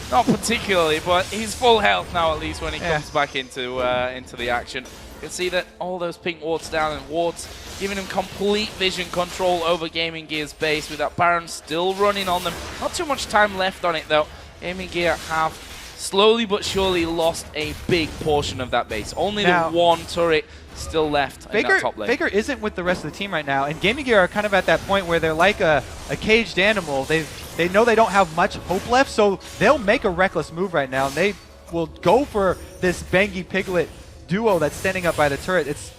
Not particularly, but he's full health now at least when he comes back into the action. You can see that all those pink wards down and wards giving him complete vision control over Gaming Gear's base with that Baron still running on them. Not too much time left on it though. Gaming Gear have slowly but surely lost a big portion of that base. Only the one turret still left in that top lane. Faker isn't with the rest of the team right now, and Gaming Gear are kind of at that point where they're like a caged animal. They know they don't have much hope left, so they'll make a reckless move right now. And they will go for this Bengi Piglet duo that's standing up by the turret, it's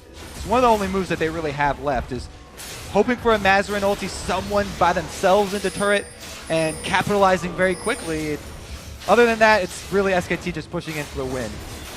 one of the only moves that they really have left is hoping for a Mazarin ulti, someone by themselves into turret, and capitalizing very quickly. Other than that, it's really SKT just pushing in for the win.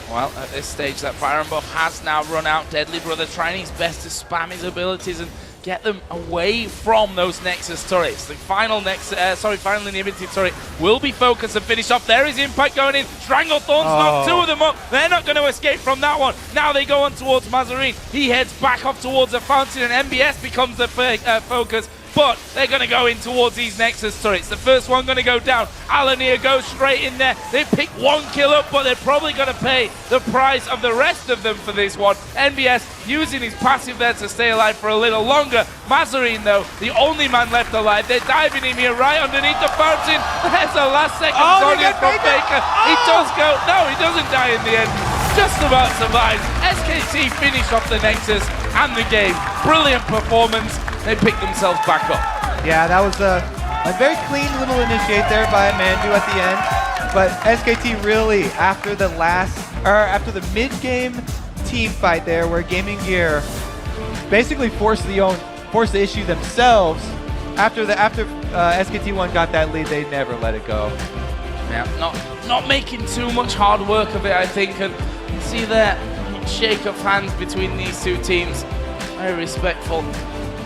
Well, at this stage, that Byron buff has now run out. Deadly Brother trying his best to spam his abilities and get them away from those Nexus turrets. The final final inhibited turret will be focused and finished off. There is Impact going in. Stranglethorns knocked 2 of them up. They're not going to escape from that one. Now they go on towards Mazarin. He heads back off towards the fountain, and MBS becomes the focus. But they're going to go in towards these Nexus turrets. The first one going to go down. Alanir goes straight in there. They pick 1 kill up, but they're probably going to pay the price of the rest of them for this one. NBS using his passive there to stay alive for a little longer. Mazarin, though, the only man left alive. They're diving him here right underneath the fountain. There's the last second on it from Faker. He does go. No, he doesn't die in the end. Just about survives. SKT finish off the Nexus and the game. Brilliant performance. They pick themselves back up. Yeah, that was a very clean little initiate there by Mandu at the end. But SKT really, after the mid-game team fight there, where Gaming Gear basically forced the issue themselves. After SKT1 got that lead, they never let it go. Yeah, not making too much hard work of it, I think, and see that shake of hands between these two teams. Very respectful,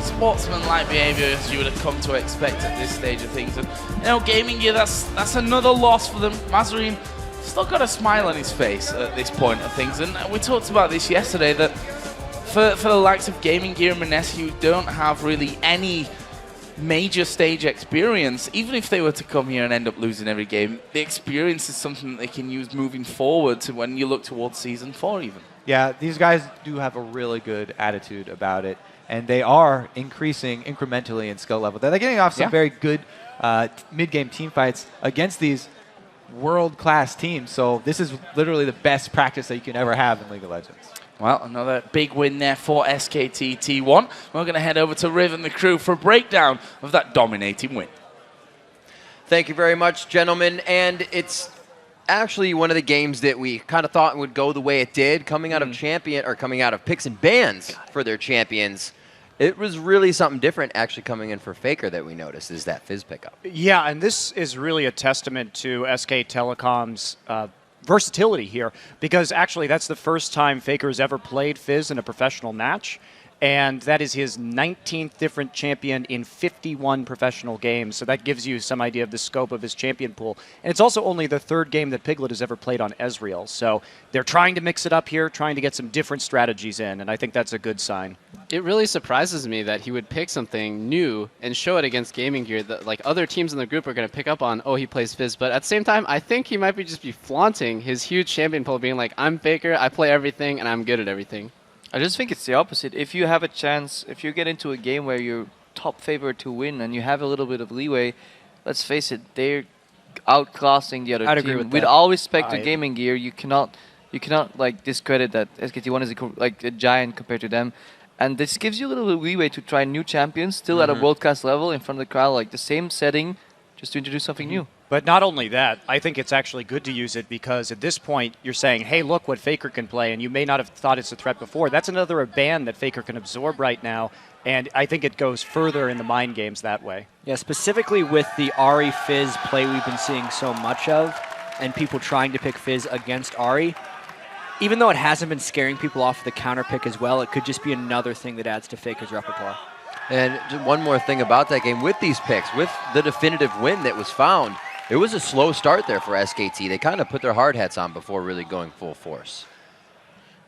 sportsman-like behavior as you would have come to expect at this stage of things. And Gaming Gear, that's another loss for them. Mazarin still got a smile on his face at this point of things, and we talked about this yesterday that for the likes of Gaming Gear and Manesi, who don't have really any major stage experience, even if they were to come here and end up losing every game, the experience is something that they can use moving forward to when you look towards Season 4 even. Yeah, these guys do have a really good attitude about it, and they are increasing incrementally in skill level. They're getting off some very good mid-game team fights against these world-class teams, so this is literally the best practice that you can ever have in League of Legends. Well, another big win there for SKT T1. We're going to head over to Riv and the crew for a breakdown of that dominating win. Thank you very much, gentlemen. And it's actually one of the games that we kind of thought would go the way it did, coming out of coming out of picks and bans for their champions. It was really something different actually coming in for Faker that we noticed is that Fizz pickup. Yeah, and this is really a testament to SK Telecom's versatility here, because actually that's the first time Faker has ever played Fizz in a professional match, and that is his 19th different champion in 51 professional games, so that gives you some idea of the scope of his champion pool. And it's also only the 3rd game that Piglet has ever played on Ezreal, so they're trying to mix it up here, trying to get some different strategies in, and I think that's a good sign. It really surprises me that he would pick something new and show it against Gaming Gear that like other teams in the group are going to pick up on, oh, he plays Fizz, but at the same time, I think he might just be flaunting his huge champion pool, being like, I'm Faker, I play everything, and I'm good at everything. I just think it's the opposite. If you have a chance, if you get into a game where you're top favorite to win and you have a little bit of leeway, let's face it, they're outclassing the other I'd team. agree with With that. all respect to Gaming Gear, you cannot like discredit that SKT1 is like a giant compared to them. And this gives you a little bit of leeway to try new champions, still at a world-class level in front of the crowd, like the same setting, just to introduce something new. But not only that, I think it's actually good to use it because at this point you're saying, hey, look what Faker can play, and you may not have thought it's a threat before. That's another ban that Faker can absorb right now, and I think it goes further in the mind games that way. Yeah, specifically with the Ahri Fizz play we've been seeing so much of, and people trying to pick Fizz against Ahri, even though it hasn't been scaring people off the counter pick as well, it could just be another thing that adds to Faker's repertoire. And just one more thing about that game, with these picks, with the definitive win that was found, it was a slow start there for SKT. They kind of put their hard hats on before really going full force.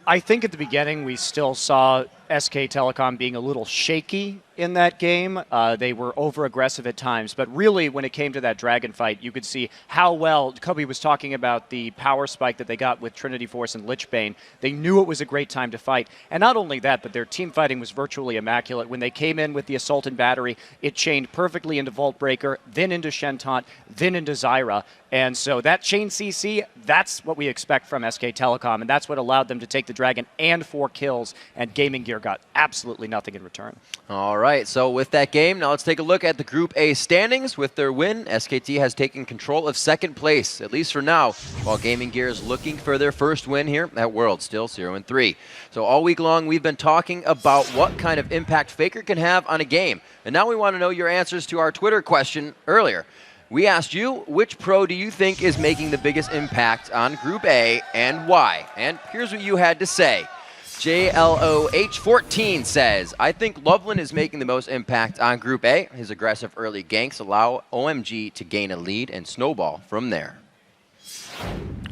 I think at the beginning we still saw SK Telecom being a little shaky in that game. They were over-aggressive at times, but really when it came to that Dragon fight, you could see how well, Kobe was talking about the power spike that they got with Trinity Force and Lichbane. They knew it was a great time to fight. And not only that, but their team fighting was virtually immaculate. When they came in with the Assault and Battery, it chained perfectly into Vault Breaker, then into Shentot, then into Zyra. And so that chain CC, that's what we expect from SK Telecom, and that's what allowed them to take the Dragon and 4 kills, and Gaming Gear player got absolutely nothing in return. All right, so with that game, now let's take a look at the Group A standings. With their win, SKT has taken control of second place, at least for now, while Gaming Gear is looking for their first win here at Worlds, still 0-3. So all week long, we've been talking about what kind of impact Faker can have on a game. And now we want to know your answers to our Twitter question earlier. We asked you, which pro do you think is making the biggest impact on Group A and why? And here's what you had to say. JLOH14 says, I think Loveland is making the most impact on Group A. His aggressive early ganks allow OMG to gain a lead and snowball from there.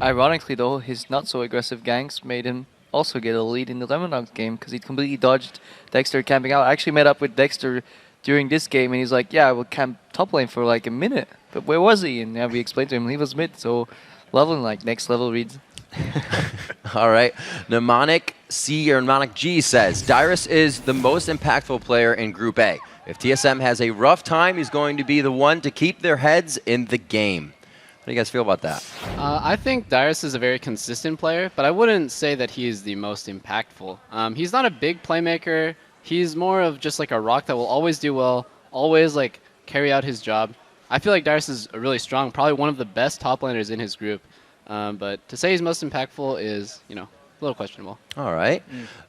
Ironically, though, his not-so-aggressive ganks made him also get a lead in the Lemondogs game because he completely dodged Dexter camping out. I actually met up with Dexter during this game, and he's like, yeah, I will camp top lane for like a minute. But where was he? And we explained to him he was mid, so Loveland, like, next level reads. All right. Mnemonic C or Mnemonic G says, Dyrus is the most impactful player in Group A. If TSM has a rough time, he's going to be the one to keep their heads in the game. What do you guys feel about that? I think Dyrus is a very consistent player, but I wouldn't say that he is the most impactful. He's not a big playmaker. He's more of just like a rock that will always do well, always like carry out his job. I feel like Dyrus is really strong, probably one of the best top laners in his group. But to say he's most impactful is, you know, a little questionable. All right.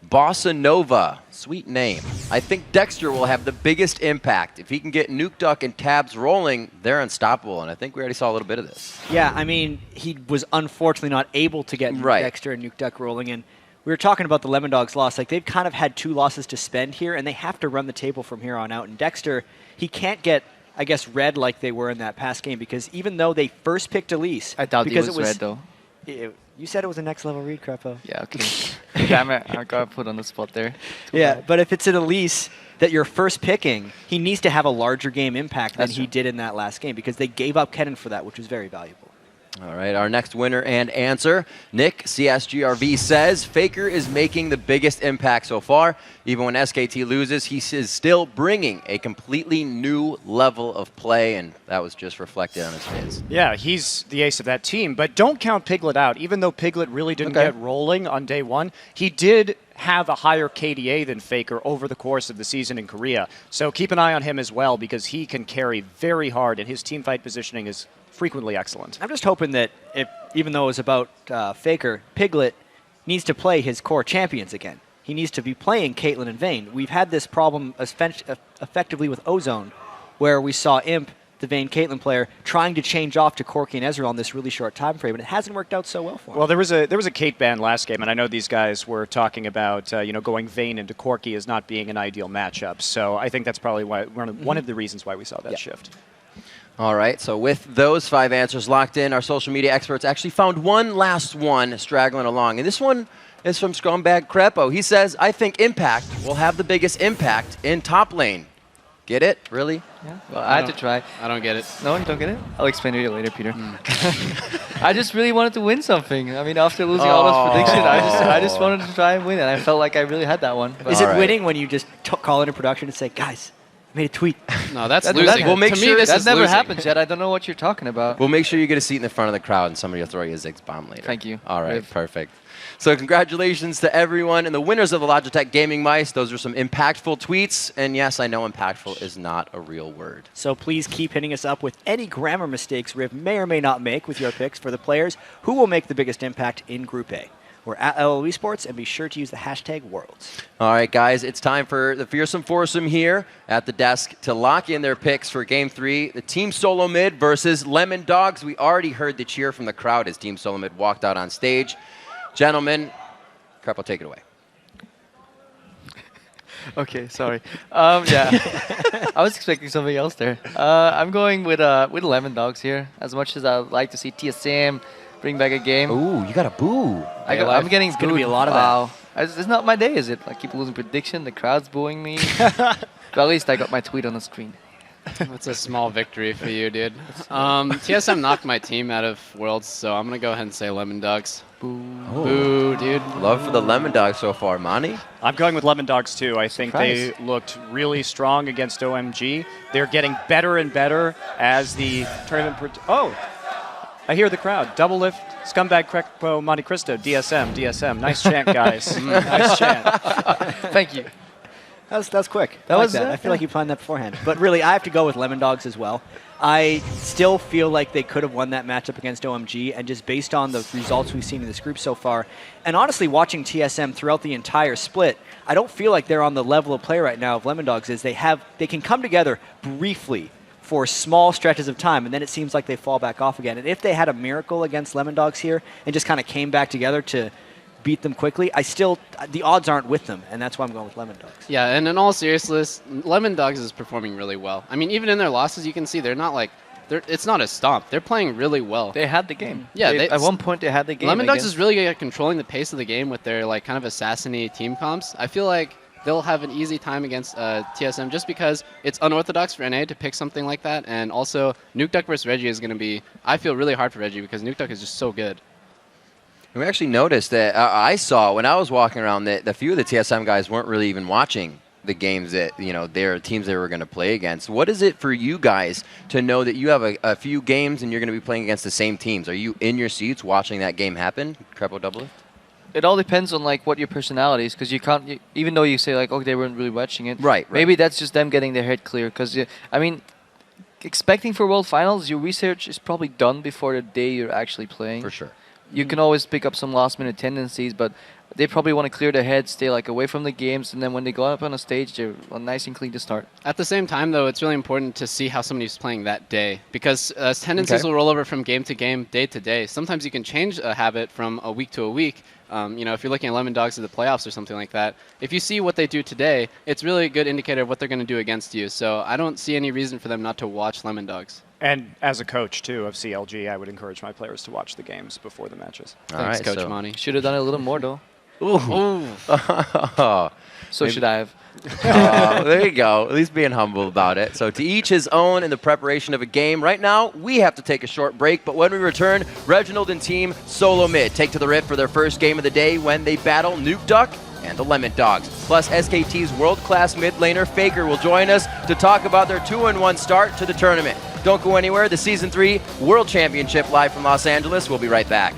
Bossa Nova, sweet name. I think Dexter will have the biggest impact. If he can get Nuke Duck and Tabs rolling, they're unstoppable, and I think we already saw a little bit of this. Yeah, I mean, he was unfortunately not able to get Dexter and Nuke Duck rolling, and we were talking about the Lemondogs loss. Like, they've kind of had 2 losses to spend here, and they have to run the table from here on out. And Dexter, he can't get, I guess, red like they were in that past game, because even though they first picked Elise, I doubt because it was red, though. You said it was a next level read, Crepo. Yeah, okay. Damn it, I got put on the spot there. Yeah, but if it's an Elise that you're first picking, he needs to have a larger game impact than he did in that last game, because they gave up Kennen for that, which was very valuable. All right, our next winner and answer, Nick CSGRV says, Faker is making the biggest impact so far. Even when SKT loses, he is still bringing a completely new level of play, and that was just reflected on his face. Yeah, he's the ace of that team, but don't count Piglet out. Even though Piglet really didn't get rolling on day one, he did have a higher KDA than Faker over the course of the season in Korea. So keep an eye on him as well, because he can carry very hard, and his teamfight positioning is frequently excellent. I'm just hoping that, even though it was about Faker, Piglet needs to play his core champions again. He needs to be playing Caitlyn and Vayne. We've had this problem effectively with Ozone, where we saw Imp, the Vayne Caitlyn player, trying to change off to Corki and Ezreal in this really short time frame, and it hasn't worked out so well for him. Well, there was a Kate ban last game, and I know these guys were talking about going Vayne into Corki as not being an ideal matchup. So I think that's probably one of the reasons why we saw that shift. All right, so with those 5 answers locked in, our social media experts actually found one last one straggling along. And this one is from Scumbag Crepo. He says, I think Impact will have the biggest impact in top lane. Get it? Really? Yeah. Well, I had to try. I don't get it. No, you don't get it? I'll explain to you later, Peter. I just really wanted to win something. I mean, after losing all those predictions, I just wanted to try and win, and I felt like I really had that one. Is it winning when you just call into production and say, guys, I made a tweet? No, that's losing. We'll make sure that never happens yet. I don't know what you're talking about. We'll make sure you get a seat in the front of the crowd, and somebody will throw you a Ziggs bomb later. Thank you. All right, perfect. So congratulations to everyone and the winners of the Logitech Gaming Mice. Those are some impactful tweets. And yes, I know impactful is not a real word. So please keep hitting us up with any grammar mistakes Riv may or may not make with your picks for the players who will make the biggest impact in Group A. We're at LL Esports, and be sure to use the hashtag Worlds. All right, guys, it's time for the Fearsome Foursome here at the desk to lock in their picks for Game 3, the Team Solo Mid versus Lemondogs. We already heard the cheer from the crowd as Team Solo Mid walked out on stage. Gentlemen, Crepo, take it away. Okay, sorry. Yeah, I was expecting something else there. I'm going with Lemondogs here. As much as I'd like to see TSM bring back a game. Ooh, you got a boo. I'm getting It's going to be a lot of that. It's not my day, is it? I keep losing prediction. The crowd's booing me. But at least I got my tweet on the screen. That's a small victory for you, dude. TSM knocked my team out of Worlds, so I'm going to go ahead and say Lemondogs. Boo. Oh. Boo, dude. Love for the Lemondogs so far. Mani? I'm going with Lemondogs, too. I think they looked really strong against OMG. They're getting better and better as the tournament... I hear the crowd. Double lift, scumbag Crespo, Monte Cristo, DSM, DSM. Nice chant, guys. Nice chant. Thank you. That was quick. That was I feel like you planned that beforehand. But really, I have to go with Lemon Dogs as well. I still feel like they could have won that matchup against OMG, and just based on the results we've seen in this group so far, and honestly watching TSM throughout the entire split, I don't feel like they're on the level of play right now of Lemon Dogs. Is they can come together briefly for small stretches of time, and then it seems like they fall back off again. And if they had a miracle against Lemon Dogs here and just kind of came back together to beat them quickly, the odds aren't with them, and that's why I'm going with Lemon Dogs. Yeah, and in all seriousness, Lemon Dogs is performing really well. I mean, even in their losses, you can see they're not like, it's not a stomp. They're playing really well. They had the game. Yeah, at one point they had the game. Lemon Dogs is really good at controlling the pace of the game with their like kind of assassin-y team comps. I feel like they'll have an easy time against TSM just because it's unorthodox for NA to pick something like that, and also Nuke Duck versus Reggie is going to be, I feel, really hard for Reggie because Nuke Duck is just so good. And we actually noticed that I saw when I was walking around that a few of the TSM guys weren't really even watching the games that, their teams they were going to play against. What is it for you guys to know that you have a few games and you're going to be playing against the same teams? Are you in your seats watching that game happen, Crepo Double Lift? It all depends on like what your personality is, because you can't, even though you say like, oh, they weren't really watching it. Right. Maybe that's just them getting their head clear, because I mean, expecting for World Finals, your research is probably done before the day you're actually playing. For sure. You can always pick up some last-minute tendencies, but they probably want to clear their heads, stay like away from the games, and then when they go up on a stage, they're nice and clean to start. At the same time, though, it's really important to see how somebody's playing that day, because tendencies will roll over from game to game, day to day. Sometimes you can change a habit from a week to a week. If you're looking at Lemon Dogs at the playoffs or something like that, if you see what they do today, it's really a good indicator of what they're going to do against you. So I don't see any reason for them not to watch Lemon Dogs. And as a coach, too, of CLG, I would encourage my players to watch the games before the matches. Thanks, Coach Monty. Should have done it a little more, though. Ooh. So should I have. There you go. At least being humble about it. So to each his own in the preparation of a game. Right now, we have to take a short break, but when we return, Reginald and team Solo Mid take to the Rift for their first game of the day when they battle Nuke Duck and the Lemon Dogs. Plus, SKT's world-class mid laner Faker will join us to talk about their 2-1 start to the tournament. Don't go anywhere. The Season 3 World Championship live from Los Angeles. We'll be right back.